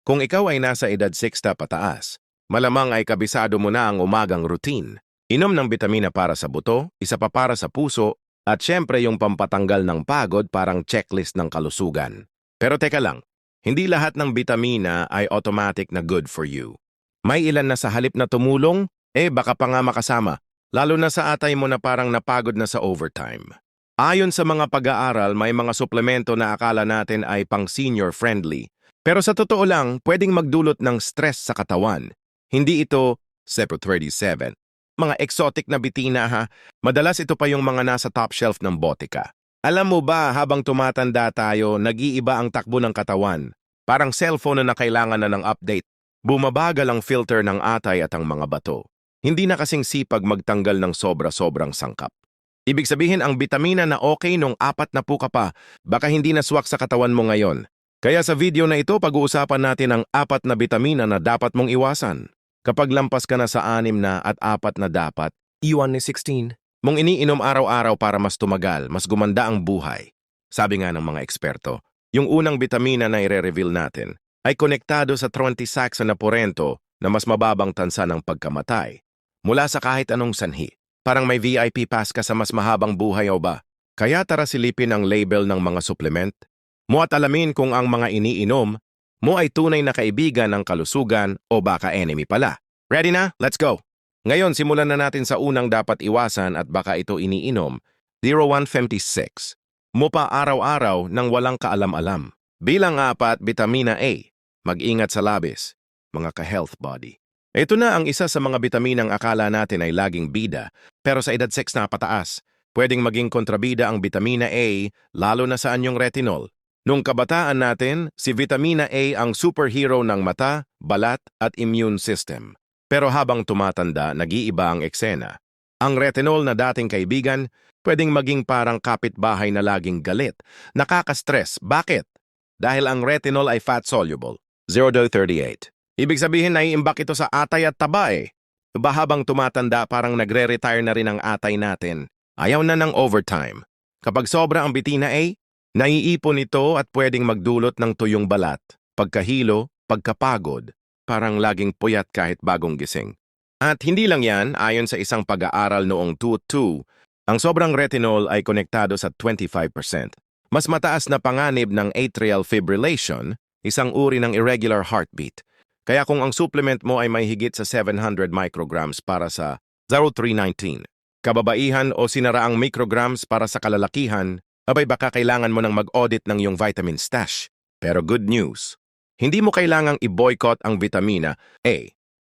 Kung ikaw ay nasa edad 60 pataas, malamang ay kabisado mo na ang umagang routine. Inom ng bitamina para sa buto, isa pa para sa puso, at syempre yung pampatanggal ng pagod parang checklist ng kalusugan. Pero teka lang, hindi lahat ng bitamina ay automatic na good for you. May ilan na sa halip na tumulong, baka pa nga makasama, lalo na sa atay mo na parang napagod na sa overtime. Ayon sa mga pag-aaral, may mga suplemento na akala natin ay pang senior friendly. Pero sa totoo lang, pwedeng magdulot ng stress sa katawan. Hindi ito Sepro37. Mga exotic na bitina ha, madalas ito pa yung mga nasa top shelf ng botika. Alam mo ba, habang tumatanda tayo, nag-iiba ang takbo ng katawan. Parang cellphone na kailangan na ng update. Bumabagal ang filter ng atay at ang mga bato. Hindi na kasing sipag magtanggal ng sobra-sobrang sangkap. Ibig sabihin ang bitamina na okay nung 40 ka pa, baka hindi na swak sa katawan mo ngayon. Kaya sa video na ito, pag-uusapan natin ang 4 na bitamina na dapat mong iwasan. Kapag lampas ka na sa 6 na at 4 na dapat, iwan ni 16, mong iniinom araw-araw para mas tumagal, mas gumanda ang buhay. Sabi nga ng mga eksperto, yung unang bitamina na ire-reveal natin ay konektado sa 20-hexanoporento na mas mababang tansa ng pagkamatay. Mula sa kahit anong sanhi, parang may VIP pass ka sa mas mahabang buhay o ba? Kaya tara silipin ang label ng mga supplement mo at alamin kung ang mga iniinom mo ay tunay na kaibigan ng kalusugan o baka enemy pala. Ready na? Let's go! Ngayon, simulan na natin sa unang dapat iwasan at baka ito iniinom, 0156. Mo pa araw-araw nang walang kaalam-alam. Bilang 4, bitamina A. Mag-ingat sa labis, mga ka-health body. Ito na ang isa sa mga bitaminang akala natin ay laging bida, pero sa edad 6 na pataas, pwedeng maging kontrabida ang bitamina A, lalo na sa anyong retinol. Nung kabataan natin, si vitamina A ang superhero ng mata, balat at immune system. Pero habang tumatanda, nag-iiba ang eksena. Ang retinol na dating kaibigan, pwedeng maging parang kapitbahay na laging galit. Nakaka-stress. Bakit? Dahil ang retinol ay fat-soluble. 0.38. Ibig sabihin na iimbak ito sa atay at taba eh. Habang tumatanda, parang nagre-retire na rin ang atay natin. Ayaw na ng overtime. Kapag sobra ang bitina A, naiipon ito at pwedeng magdulot ng tuyong balat, pagkahilo, pagkapagod, parang laging puyat kahit bagong gising. At hindi lang yan, ayon sa isang pag-aaral noong 2002, ang sobrang retinol ay konektado sa 25%. Mas mataas na panganib ng atrial fibrillation, isang uri ng irregular heartbeat. Kaya kung ang supplement mo ay may higit sa 700 micrograms para sa 0319, kababaihan o sinaraang micrograms para sa kalalakihan, abay baka kailangan mo nang mag-audit ng iyong vitamin stash. Pero good news, hindi mo kailangang i-boycott ang vitamina A.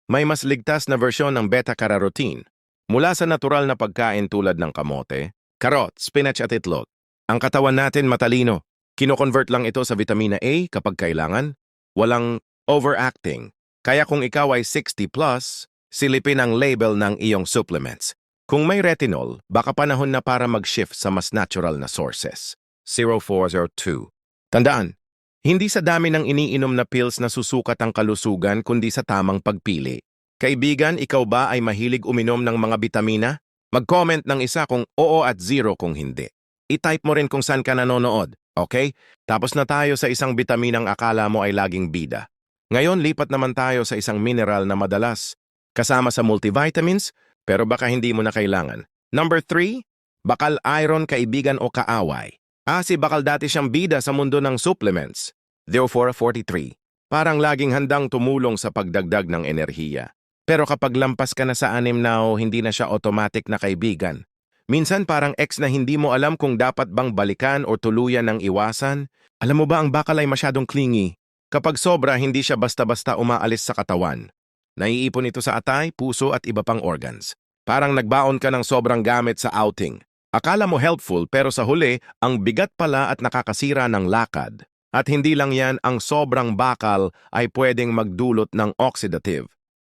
May mas ligtas na versyon ng beta-carotene mula sa natural na pagkain tulad ng kamote, karot, spinach at itlog. Ang katawan natin matalino. Kino-convert lang ito sa vitamina A kapag kailangan. Walang overacting. Kaya kung ikaw ay 60 plus, silipin ang label ng iyong supplements. Kung may retinol, baka panahon na para mag-shift sa mas natural na sources. 0402. Tandaan, hindi sa dami ng iniinom na pills na susukat ang kalusugan kundi sa tamang pagpili. Kaibigan, ikaw ba ay mahilig uminom ng mga bitamina? Mag-comment ng isa kung oo at 0 kung hindi. I-type mo rin kung saan ka nanonood, okay? Tapos na tayo sa isang bitaminang akala mo ay laging bida. Ngayon, lipat naman tayo sa isang mineral na madalas kasama sa multivitamins, pero baka hindi mo na kailangan. Number 3, bakal iron kaibigan o kaaway. Si bakal dati siyang bida sa mundo ng supplements. Therefore, 43. Parang laging handang tumulong sa pagdagdag ng enerhiya. Pero kapag lampas ka na sa 6 na hindi na siya automatic na kaibigan. Minsan parang ex na hindi mo alam kung dapat bang balikan o tuluyan ng iwasan. Alam mo ba ang bakal ay masyadong clingy? Kapag sobra, hindi siya basta-basta umaalis sa katawan. Naiipon ito sa atay, puso at iba pang organs. Parang nagbaon ka ng sobrang gamit sa outing. Akala mo helpful pero sa huli, ang bigat pala at nakakasira ng lakad. At hindi lang yan, ang sobrang bakal ay pwedeng magdulot ng oxidative.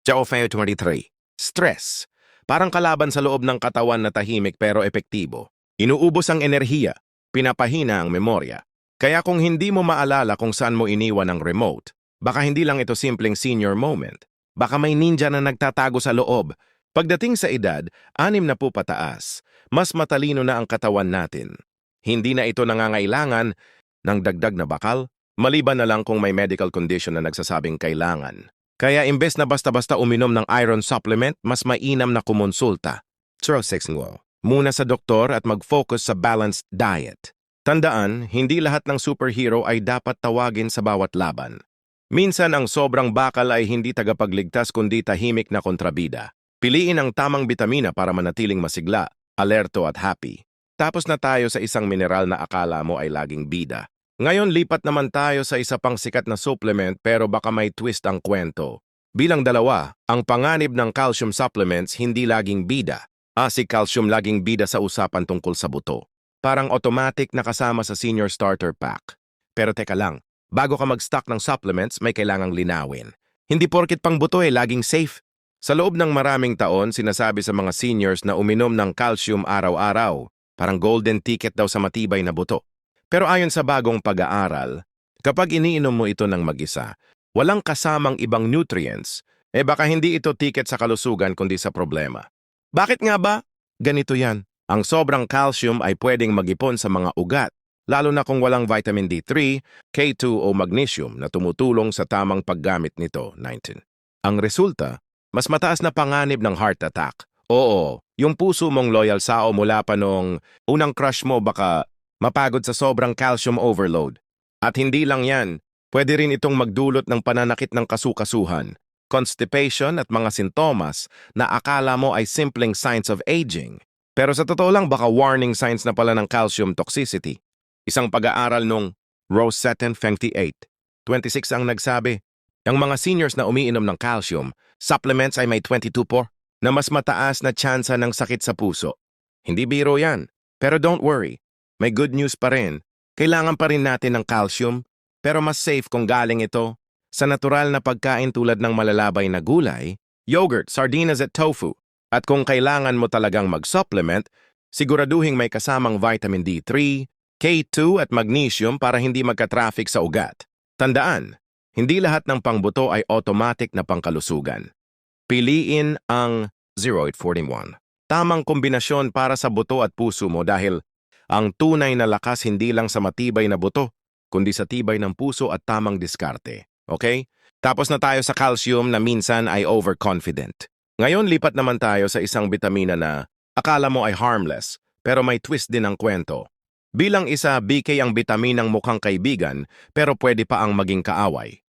Chaofeo 23. Stress. Parang kalaban sa loob ng katawan na tahimik pero epektibo. Inuubos ang enerhiya, pinapahina ang memorya. Kaya kung hindi mo maalala kung saan mo iniwan ang remote, baka hindi lang ito simpleng senior moment. Baka may ninja na nagtatago sa loob. Pagdating sa edad, 60 pataas, mas matalino na ang katawan natin. Hindi na ito nangangailangan ng dagdag na bakal, Maliban na lang kung may medical condition na nagsasabing kailangan. Kaya imbes na basta-basta uminom ng iron supplement, mas mainam na kumonsulta. Muna sa doktor at mag-focus sa balanced diet. Tandaan, hindi lahat ng superhero ay dapat tawagin sa bawat laban. Minsan ang sobrang bakal ay hindi tagapagligtas kundi tahimik na kontrabida. Piliin ang tamang bitamina para manatiling masigla, alerto at happy. Tapos na tayo sa isang mineral na akala mo ay laging bida. Ngayon lipat naman tayo sa isa pang sikat na supplement pero baka may twist ang kwento. Bilang dalawa, ang panganib ng calcium supplements hindi laging bida. Si calcium laging bida sa usapan tungkol sa buto. Parang automatic na kasama sa senior starter pack. Pero teka lang, bago ka mag-stock ng supplements, may kailangang linawin. Hindi porkit pang buto laging safe. Sa loob ng maraming taon, sinasabi sa mga seniors na uminom ng calcium araw-araw, parang golden ticket daw sa matibay na buto. Pero ayon sa bagong pag-aaral, kapag iniinom mo ito ng mag-isa, walang kasamang ibang nutrients, baka hindi ito ticket sa kalusugan kundi sa problema. Bakit nga ba? Ganito yan. Ang sobrang calcium ay pwedeng mag-ipon sa mga ugat, lalo na kung walang vitamin D3, K2 o magnesium na tumutulong sa tamang paggamit nito. 19. Ang resulta, mas mataas na panganib ng heart attack. Oo, yung puso mong loyal sao mula pa nung unang crush mo baka mapagod sa sobrang calcium overload. At hindi lang yan, pwede rin itong magdulot ng pananakit ng kasukasuhan, constipation at mga sintomas na akala mo ay simpleng signs of aging. Pero sa totoo lang baka warning signs na pala ng calcium toxicity. Isang pag-aaral nung Rosetten 28, 26 ang nagsabi, ang mga seniors na umiinom ng calcium, supplements ay may 22% na mas mataas na tsansa ng sakit sa puso. Hindi biro yan. Pero don't worry, may good news pa rin. Kailangan pa rin natin ng calcium, pero mas safe kung galing ito sa natural na pagkain tulad ng malalabay na gulay, yogurt, sardinas at tofu. At kung kailangan mo talagang mag-supplement, siguraduhing may kasamang vitamin D3, K2 at magnesium para hindi magka-traffic sa ugat. Tandaan, hindi lahat ng pangbuto ay automatic na pangkalusugan. Piliin ang 0841. Tamang kombinasyon para sa buto at puso mo dahil ang tunay na lakas hindi lang sa matibay na buto, kundi sa tibay ng puso at tamang diskarte. Okay? Tapos na tayo sa calcium na minsan ay overconfident. Ngayon lipat naman tayo sa isang bitamina na akala mo ay harmless, pero may twist din ang kwento. Bilang isa, BK ang bitaminang mukhang kaibigan, pero pwede pa ang maging kaaway.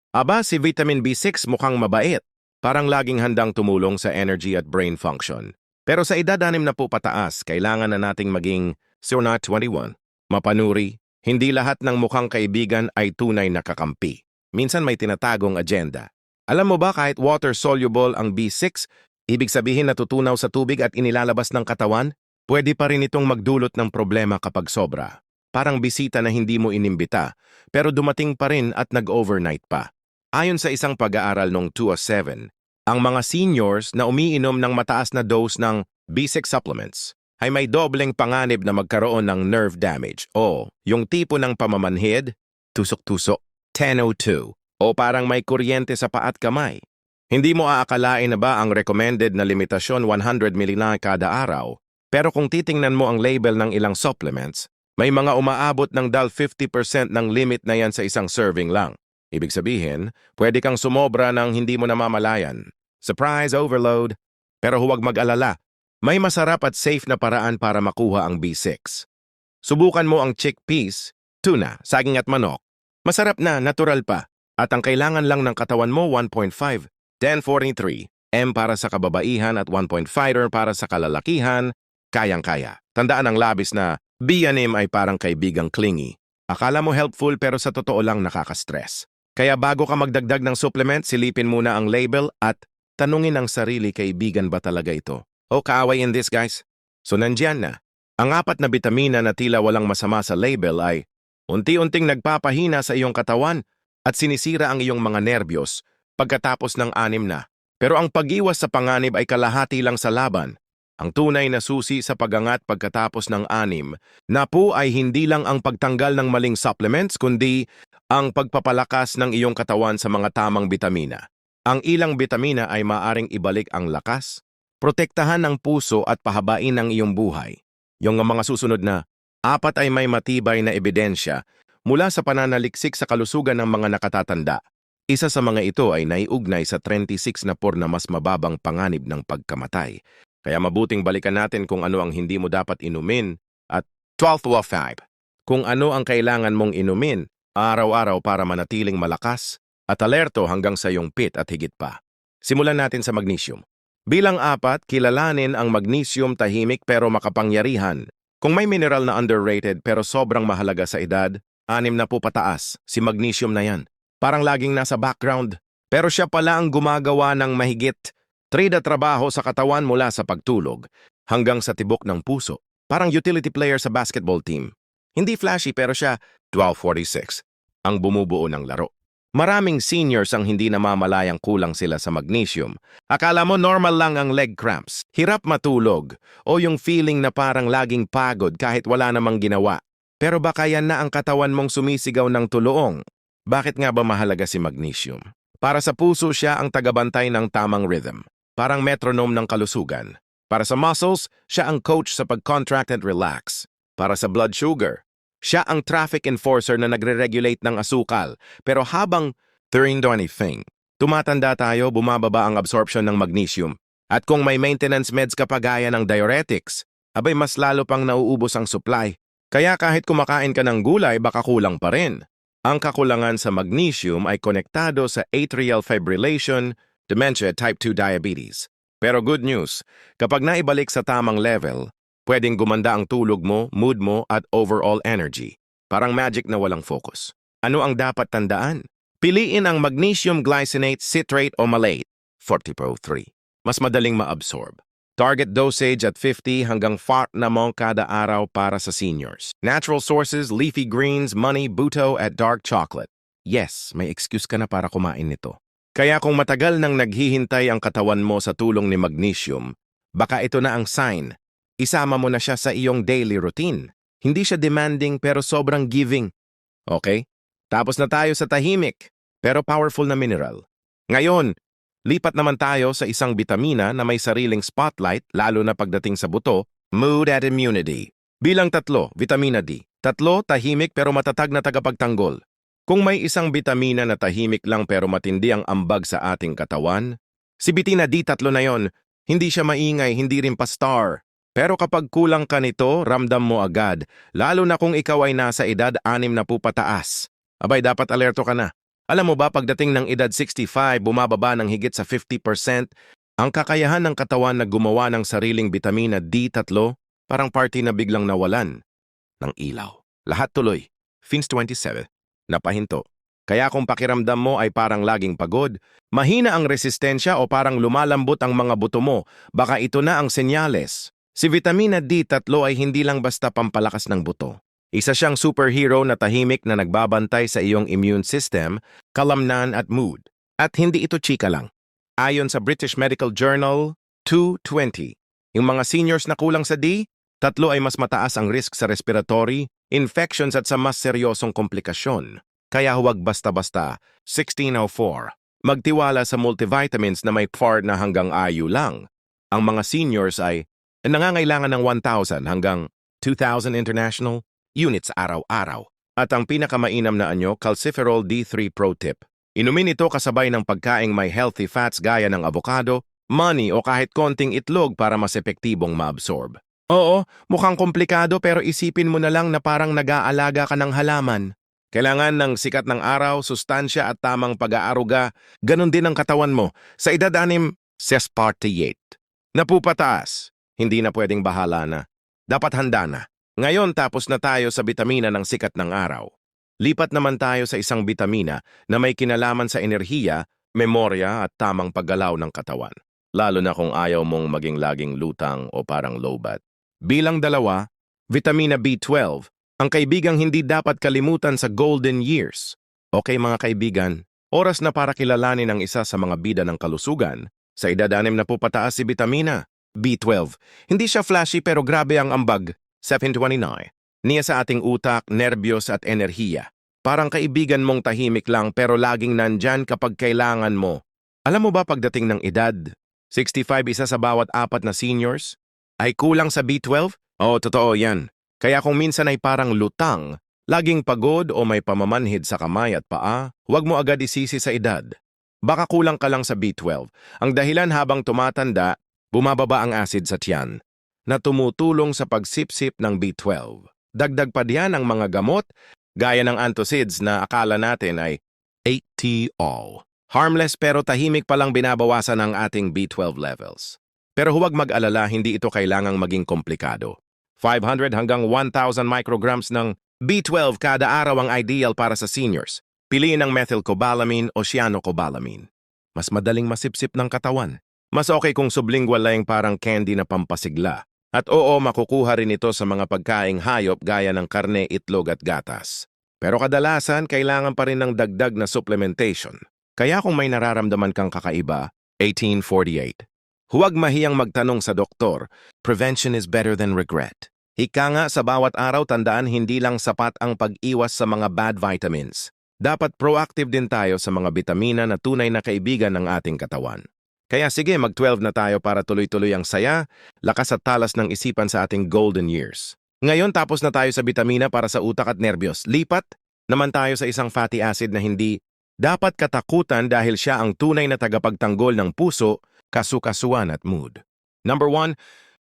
Si vitamin B6 mukhang mabait, parang laging handang tumulong sa energy at brain function. Pero sa edad 60 na po pataas, kailangan na nating maging 21. Mapanuri, hindi lahat ng mukhang kaibigan ay tunay na kakampi. Minsan may tinatagong agenda. Alam mo ba kahit water-soluble ang B6, ibig sabihin natutunaw sa tubig at inilalabas ng katawan, pwede pa rin itong magdulot ng problema kapag sobra. Parang bisita na hindi mo inimbita, pero dumating pa rin at nag-overnight pa. Ayon sa isang pag-aaral noong 2007, ang mga seniors na umiinom ng mataas na dose ng B6 supplements ay may dobleng panganib na magkaroon ng nerve damage o yung tipo ng pamamanhid, tusok-tusok, 1002, o parang may kuryente sa paa at kamay. Hindi mo aakalain na ba ang recommended na limitasyon 100 ml kada araw, pero kung titingnan mo ang label ng ilang supplements, may mga umaabot ng 50% ng limit na yan sa isang serving lang. Ibig sabihin, pwede kang sumobra ng hindi mo namamalayan. Surprise overload! Pero huwag mag-alala, may masarap at safe na paraan para makuha ang B6. Subukan mo ang chickpeas, tuna, saging at manok. Masarap na, natural pa. At ang kailangan lang ng katawan mo 1.5, 1043, M para sa kababaihan at 1.5 para sa kalalakihan, kayang-kaya. Tandaan ang labis na B&M ay parang kaibigang clingy. Akala mo helpful pero sa totoo lang nakaka-stress. Kaya bago ka magdagdag ng supplement, silipin muna ang label at tanungin ang sarili, kaibigan ba talaga ito? O kaaway in this, guys? So nandyan na. Ang 4 na bitamina na tila walang masama sa label ay unti-unting nagpapahina sa iyong katawan at sinisira ang iyong mga nerbiyos pagkatapos ng 6 na. Pero ang pag-iwas sa panganib ay kalahati lang sa laban. Ang tunay na susi sa pag-angat pagkatapos ng 6 na po ay hindi lang ang pagtanggal ng maling supplements kundi ang pagpapalakas ng iyong katawan sa mga tamang bitamina. Ang ilang bitamina ay maaring ibalik ang lakas, protektahan ang puso at pahabain ang iyong buhay. Yung mga susunod na 4 ay may matibay na ebidensya mula sa pananaliksik sa kalusugan ng mga nakatatanda. Isa sa mga ito ay naiugnay sa 36 na por na mas mababang panganib ng pagkamatay. Kaya mabuting balikan natin kung ano ang hindi mo dapat inumin at 12.5. Kung ano ang kailangan mong inumin araw-araw para manatiling malakas at alerto hanggang sa iyong pit at higit pa. Simulan natin sa magnesium. Bilang 4, kilalanin ang magnesium tahimik pero makapangyarihan. Kung may mineral na underrated pero sobrang mahalaga sa edad, 6 na po pataas, si magnesium na yan. Parang laging nasa background. Pero siya pala ang gumagawa ng mahigit 3 na trabaho sa katawan mula sa pagtulog hanggang sa tibok ng puso. Parang utility player sa basketball team. Hindi flashy pero siya 12.46 ang bumubuo ng laro. Maraming seniors ang hindi namamalayang kulang sila sa magnesium. Akala mo normal lang ang leg cramps, hirap matulog, o yung feeling na parang laging pagod kahit wala namang ginawa. Pero baka yan na ang katawan mong sumisigaw ng tuluong. Bakit nga ba mahalaga si magnesium? Para sa puso siya ang tagabantay ng tamang rhythm, parang metronome ng kalusugan. Para sa muscles, siya ang coach sa pag-contract and relax. Para sa blood sugar, siya ang traffic enforcer na nagre-regulate ng asukal. Pero habang anything, tumatanda tayo, bumababa ang absorption ng magnesium. At kung may maintenance meds ka pa gaya ng diuretics, abay mas lalo pang nauubos ang supply. Kaya kahit kumakain ka ng gulay, baka kulang pa rin. Ang kakulangan sa magnesium ay konektado sa atrial fibrillation, dementia, type 2 diabetes. Pero good news, kapag naibalik sa tamang level, pwedeng gumanda ang tulog mo, mood mo, at overall energy. Parang magic na walang focus. Ano ang dapat tandaan? Piliin ang magnesium glycinate, citrate o malate, 40.3. Mas madaling ma-absorb. Target dosage at 50 hanggang 40 na mong kada araw para sa seniors. Natural sources, leafy greens, money, buto at dark chocolate. Yes, may excuse ka na para kumain nito. Kaya kung matagal nang naghihintay ang katawan mo sa tulong ni magnesium, baka ito na ang sign. Isama mo na siya sa iyong daily routine. Hindi siya demanding pero sobrang giving. Okay? Tapos na tayo sa tahimik pero powerful na mineral. Ngayon, lipat naman tayo sa isang bitamina na may sariling spotlight lalo na pagdating sa buto, mood at immunity. Bilang 3, vitamina D. 3, tahimik pero matatag na tagapagtanggol. Kung may isang bitamina na tahimik lang pero matindi ang ambag sa ating katawan, si vitamina D3 na yon, hindi siya maingay, hindi rin pa-star. Pero kapag kulang ka nito, ramdam mo agad, lalo na kung ikaw ay nasa edad 6 na po pataas. Abay, dapat alerto ka na. Alam mo ba, pagdating ng edad 65, bumababa ng higit sa 50%, ang kakayahan ng katawan na gumawa ng sariling bitamina D3, parang party na biglang nawalan ng ilaw. Lahat tuloy. Fins 27. Napahinto. Kaya kung pakiramdam mo ay parang laging pagod, mahina ang resistensya o parang lumalambot ang mga buto mo, baka ito na ang senyales. Si vitamina D3 ay hindi lang basta pampalakas ng buto. Isa siyang superhero na tahimik na nagbabantay sa iyong immune system, kalamnan at mood. At hindi ito chika lang. Ayon sa British Medical Journal, 220. Yung mga seniors na kulang sa D, 3 ay mas mataas ang risk sa respiratory, infections at sa mas seryosong komplikasyon. Kaya huwag basta-basta, 1604. Magtiwala sa multivitamins na may PAR na hanggang IU lang. Ang mga seniors ay nangangailangan ng 1,000 hanggang 2,000 international units araw-araw. At ang pinakamainam na anyo, Calciferol D3 Pro Tip. Inumin ito kasabay ng pagkaing may healthy fats gaya ng avocado, mani o kahit konting itlog para mas epektibong maabsorb. Oo, mukhang komplikado pero isipin mo na lang na parang nag-aalaga ka ng halaman. Kailangan ng sikat ng araw, sustansya at tamang pag-aaruga. Ganon din ang katawan mo. Sa edad 6, 68. Napupataas. Hindi na pwedeng bahala na. Dapat handa na. Ngayon tapos na tayo sa bitamina ng sikat ng araw. Lipat naman tayo sa isang bitamina na may kinalaman sa enerhiya, memorya at tamang paggalaw ng katawan. Lalo na kung ayaw mong maging laging lutang o parang lowbat. Bilang 2, vitamina B12, ang kaibigang hindi dapat kalimutan sa golden years. Okay mga kaibigan, oras na para kilalanin ang isa sa mga bida ng kalusugan. Sa edad 6 na po pataas si vitamina B12. Hindi siya flashy pero grabe ang ambag. 729. Niya sa ating utak, nerbiyos at enerhiya. Parang kaibigan mong tahimik lang pero laging nandyan kapag kailangan mo. Alam mo ba pagdating ng edad, 65 isa sa bawat 4 na seniors, ay kulang sa B12? Oo, totoo yan. Kaya kung minsan ay parang lutang, Laging pagod o may pamamanhid sa kamay at paa, huwag mo agad isisi sa edad. Baka kulang ka lang sa B12. Ang dahilan habang tumatanda, bumababa ang acid sa tiyan na tumutulong sa pagsipsip ng B12. Dagdag pa diyan ang mga gamot, gaya ng antacids na akala natin ay 8T-all. Harmless pero tahimik palang binabawasan ang ating B12 levels. Pero huwag mag-alala, hindi ito kailangang maging komplikado. 500 hanggang 1,000 micrograms ng B12 kada araw ang ideal para sa seniors. Piliin ang methylcobalamin o cyanocobalamin. Mas madaling masipsip ng katawan. Mas okay kung sublingual lang parang candy na pampasigla. At oo, makukuha rin ito sa mga pagkaing hayop gaya ng karne, itlog at gatas. Pero kadalasan, kailangan pa rin ng dagdag na supplementation. Kaya kung may nararamdaman kang kakaiba, 1848. Huwag mahiyang magtanong sa doktor. Prevention is better than regret. Ika nga, sa bawat araw tandaan hindi lang sapat ang pag-iwas sa mga bad vitamins. Dapat proactive din tayo sa mga bitamina na tunay na kaibigan ng ating katawan. Kaya sige, mag-12 na tayo para tuloy-tuloy ang saya, lakas at talas ng isipan sa ating golden years. Ngayon tapos na tayo sa bitamina para sa utak at nerbiyos. Lipat naman tayo sa isang fatty acid na hindi dapat katakutan dahil siya ang tunay na tagapagtanggol ng puso, kasukasuan at mood. Number 1,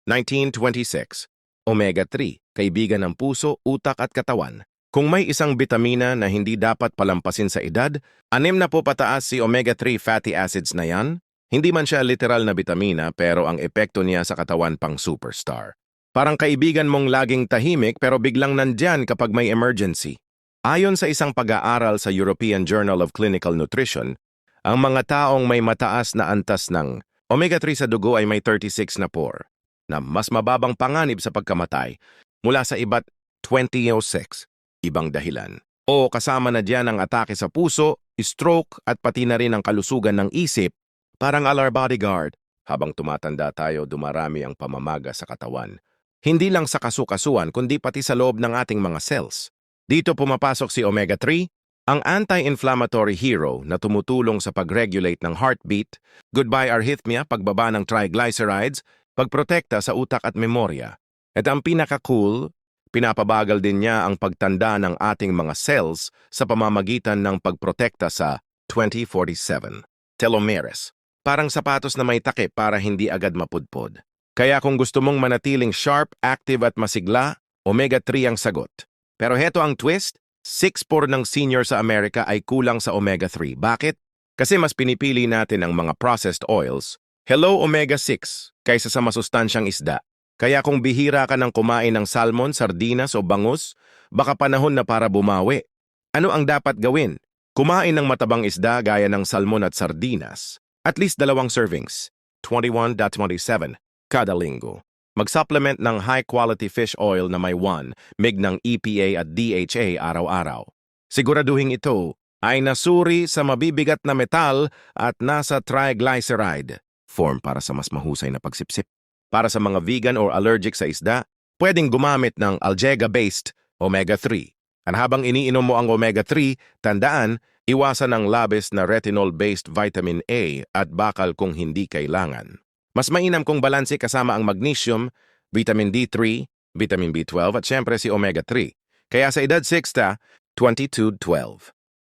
1926. Omega-3, kaibigan ng puso, utak at katawan. Kung may isang bitamina na hindi dapat palampasin sa edad, 6 na po pataas si omega-3 fatty acids na yan. Hindi man siya literal na bitamina pero ang epekto niya sa katawan pang superstar. Parang kaibigan mong laging tahimik pero biglang nandyan kapag may emergency. Ayon sa isang pag-aaral sa European Journal of Clinical Nutrition, ang mga taong may mataas na antas ng omega-3 sa dugo ay may 36 na por, na mas mababang panganib sa pagkamatay mula sa iba't 2006 ibang dahilan. O kasama na diyan ang atake sa puso, stroke at pati na rin ang kalusugan ng isip, parang our bodyguard. Habang tumatanda tayo, dumarami ang pamamaga sa katawan. Hindi lang sa kasukasuan kundi pati sa loob ng ating mga cells. Dito pumapasok si omega-3, ang anti-inflammatory hero na tumutulong sa pag-regulate ng heartbeat, goodbye arrhythmia, pagbaba ng triglycerides, pagprotekta sa utak at memorya. At ang pinaka-cool, pinapabagal din niya ang pagtanda ng ating mga cells sa pamamagitan ng pagprotekta sa 2047 telomeres. Parang sapatos na may takip para hindi agad mapudpod. Kaya kung gusto mong manatiling sharp, active at masigla, omega-3 ang sagot. Pero heto ang twist, 6/4 ng senior sa Amerika ay kulang sa omega-3. Bakit? Kasi mas pinipili natin ang mga processed oils, hello omega-6, kaysa sa masustansyang isda. Kaya kung bihira ka ng kumain ng salmon, sardinas o bangus, baka panahon na para bumawi. Ano ang dapat gawin? Kumain ng matabang isda gaya ng salmon at sardinas. At least 2 servings, 21.27, kada linggo. Mag-supplement ng high-quality fish oil na may 1 mg ng EPA at DHA araw-araw. Siguraduhin ito ay nasuri sa mabibigat na metal at nasa triglyceride form para sa mas mahusay na pagsipsip. Para sa mga vegan or allergic sa isda, pwedeng gumamit ng algae-based omega-3. At habang iniinom mo ang omega-3, tandaan, iwasan ang labis na retinol-based vitamin A at bakal kung hindi kailangan. Mas mainam kung balanse kasama ang magnesium, vitamin D3, vitamin B12 at syempre si omega-3. Kaya sa edad 6, 22-12.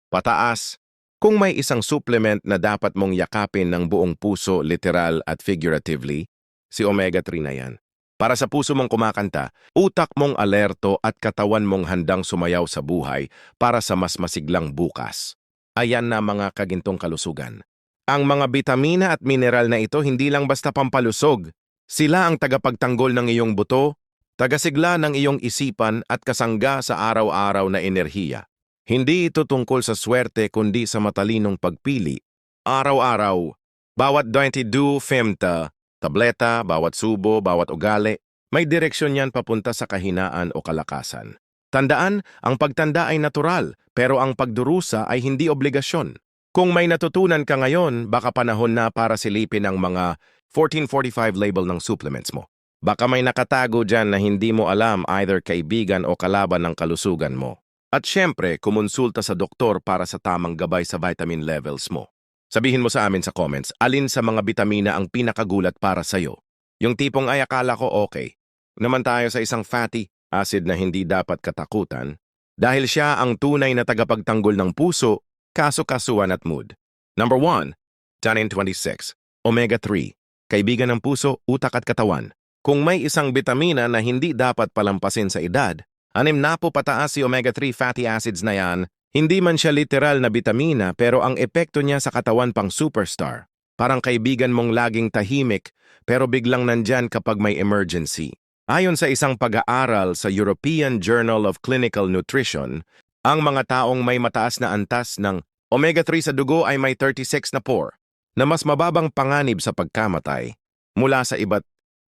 Pataas, kung may isang supplement na dapat mong yakapin ng buong puso, literal at figuratively, si omega-3 na yan. Para sa puso mong kumakanta, utak mong alerto at katawan mong handang sumayaw sa buhay para sa mas masiglang bukas. Ayan na mga kagintong kalusugan. Ang mga bitamina at mineral na ito hindi lang basta pampalusog. Sila ang tagapagtanggol ng iyong buto, tagasigla ng iyong isipan at kasangga sa araw-araw na enerhiya. Hindi ito tungkol sa swerte kundi sa matalinong pagpili. Araw-araw, bawat 22 femta, tableta, bawat subo, bawat ugali, may direksyon yan papunta sa kahinaan o kalakasan. Tandaan, ang pagtanda ay natural, pero ang pagdurusa ay hindi obligasyon. Kung may natutunan ka ngayon, baka panahon na para silipin ang mga 1445 label ng supplements mo. Baka may nakatago dyan na hindi mo alam either kaibigan o kalaban ng kalusugan mo. At syempre, kumonsulta sa doktor para sa tamang gabay sa vitamin levels mo. Sabihin mo sa amin sa comments, alin sa mga bitamina ang pinakagulat para sa'yo? Yung tipong ay akala ko okay. Naman tayo sa isang fatty acid na hindi dapat katakutan, Dahil siya ang tunay na tagapagtanggol ng puso, kaso-kasuan at mood. Number 1, Tanin 26, Omega-3, kaibigan ng puso, utak at katawan. Kung may isang bitamina na hindi dapat palampasin sa edad, 60 pataas si omega-3 fatty acids na yan, hindi man siya literal na bitamina pero ang epekto niya sa katawan pang superstar. Parang kaibigan mong laging tahimik pero biglang nandyan kapag may emergency. Ayon sa isang pag-aaral sa European Journal of Clinical Nutrition, ang mga taong may mataas na antas ng omega-3 sa dugo ay may 36 na por, na mas mababang panganib sa pagkamatay mula sa iba't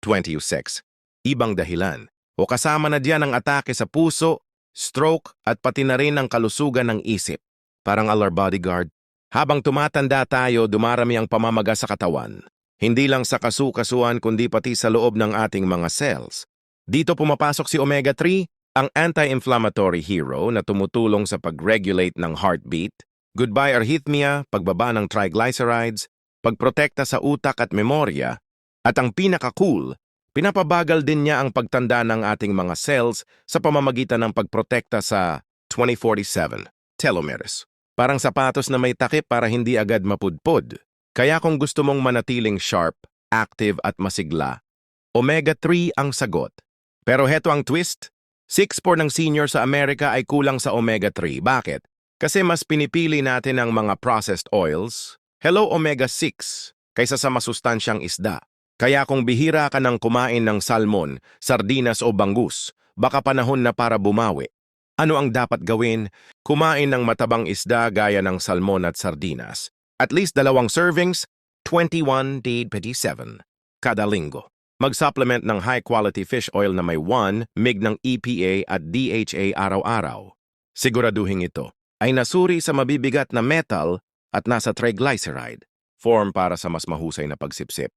26 ibang dahilan. O kasama na diyan ang atake sa puso, stroke at pati na rin ang kalusugan ng isip. Parang our bodyguard. Habang tumatanda tayo, dumarami ang pamamaga sa katawan. Hindi lang sa kasu-kasuan kundi pati sa loob ng ating mga cells. Dito pumapasok si omega-3, ang anti-inflammatory hero na tumutulong sa pag-regulate ng heartbeat, goodbye arrhythmia, pagbaba ng triglycerides, pagprotekta sa utak at memorya, at ang pinaka-cool, pinapabagal din niya ang pagtanda ng ating mga cells sa pamamagitan ng pagprotekta sa 2047 telomeres. Parang sapatos na may takip para hindi agad mapudpod. Kaya kung gusto mong manatiling sharp, active at masigla, omega-3 ang sagot. Pero heto ang twist, 6-4 ng senior sa Amerika ay kulang sa omega-3. Bakit? Kasi mas pinipili natin ang mga processed oils, hello omega-6, kaysa sa masustansyang isda. Kaya kung bihira ka ng kumain ng salmon, sardinas o bangus, baka panahon na para bumawi. Ano ang dapat gawin? Kumain ng matabang isda gaya ng salmon at sardinas. At least 2 servings, 21-27 kada linggo. Mag-supplement ng high-quality fish oil na may 1 mg ng EPA at DHA araw-araw. Siguraduhin ito ay nasuri sa mabibigat na metal at nasa triglyceride, form para sa mas mahusay na pagsipsip.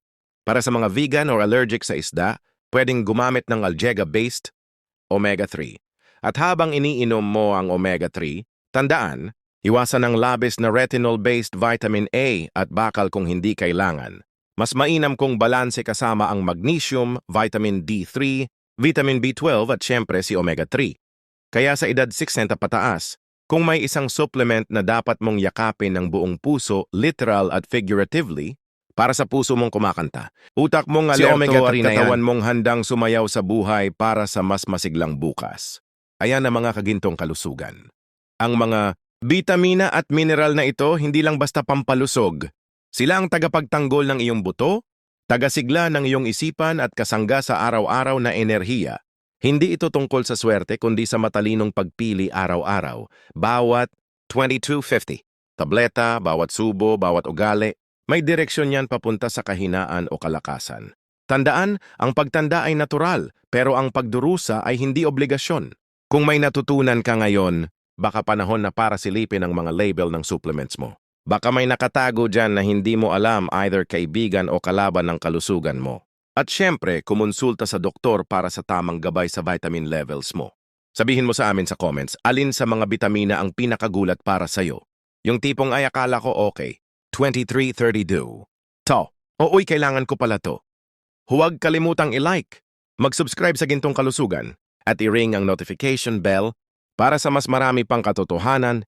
Para sa mga vegan or allergic sa isda, pwedeng gumamit ng algae-based omega-3. At habang iniinom mo ang omega-3, tandaan, iwasan ang labis na retinol-based vitamin A at bakal kung hindi kailangan. Mas mainam kung balanse kasama ang magnesium, vitamin D3, vitamin B12 at syempre si omega-3. Kaya sa edad 60 pataas, kung may isang supplement na dapat mong yakapin ng buong puso, literal at figuratively, para sa puso mong kumakanta, utak mong alerto si omega-3 at katawan mong handang sumayaw sa buhay para sa mas masiglang bukas. Ayan ang mga kagintong kalusugan. Ang mga bitamina at mineral na ito hindi lang basta pampalusog. Sila ang tagapagtanggol ng iyong buto, tagasigla ng iyong isipan at kasangga sa araw-araw na enerhiya. Hindi ito tungkol sa swerte kundi sa matalinong pagpili araw-araw. Bawat 2250, tableta, bawat subo, bawat ugali, may direksyon yan papunta sa kahinaan o kalakasan. Tandaan, ang pagtanda ay natural, pero ang pagdurusa ay hindi obligasyon. Kung may natutunan ka ngayon, baka panahon na para silipin ang mga label ng supplements mo. Baka may nakatago dyan na hindi mo alam either kaibigan o kalaban ng kalusugan mo. At syempre, kumonsulta sa doktor para sa tamang gabay sa vitamin levels mo. Sabihin mo sa amin sa comments, alin sa mga bitamina ang pinakagulat para sa'yo? Yung tipong ay akala ko okay, 2332. To, ooy kailangan ko pala to. Huwag kalimutang i-like, mag-subscribe sa Gintong Kalusugan, at i-ring ang notification bell para sa mas marami pang katotohanan,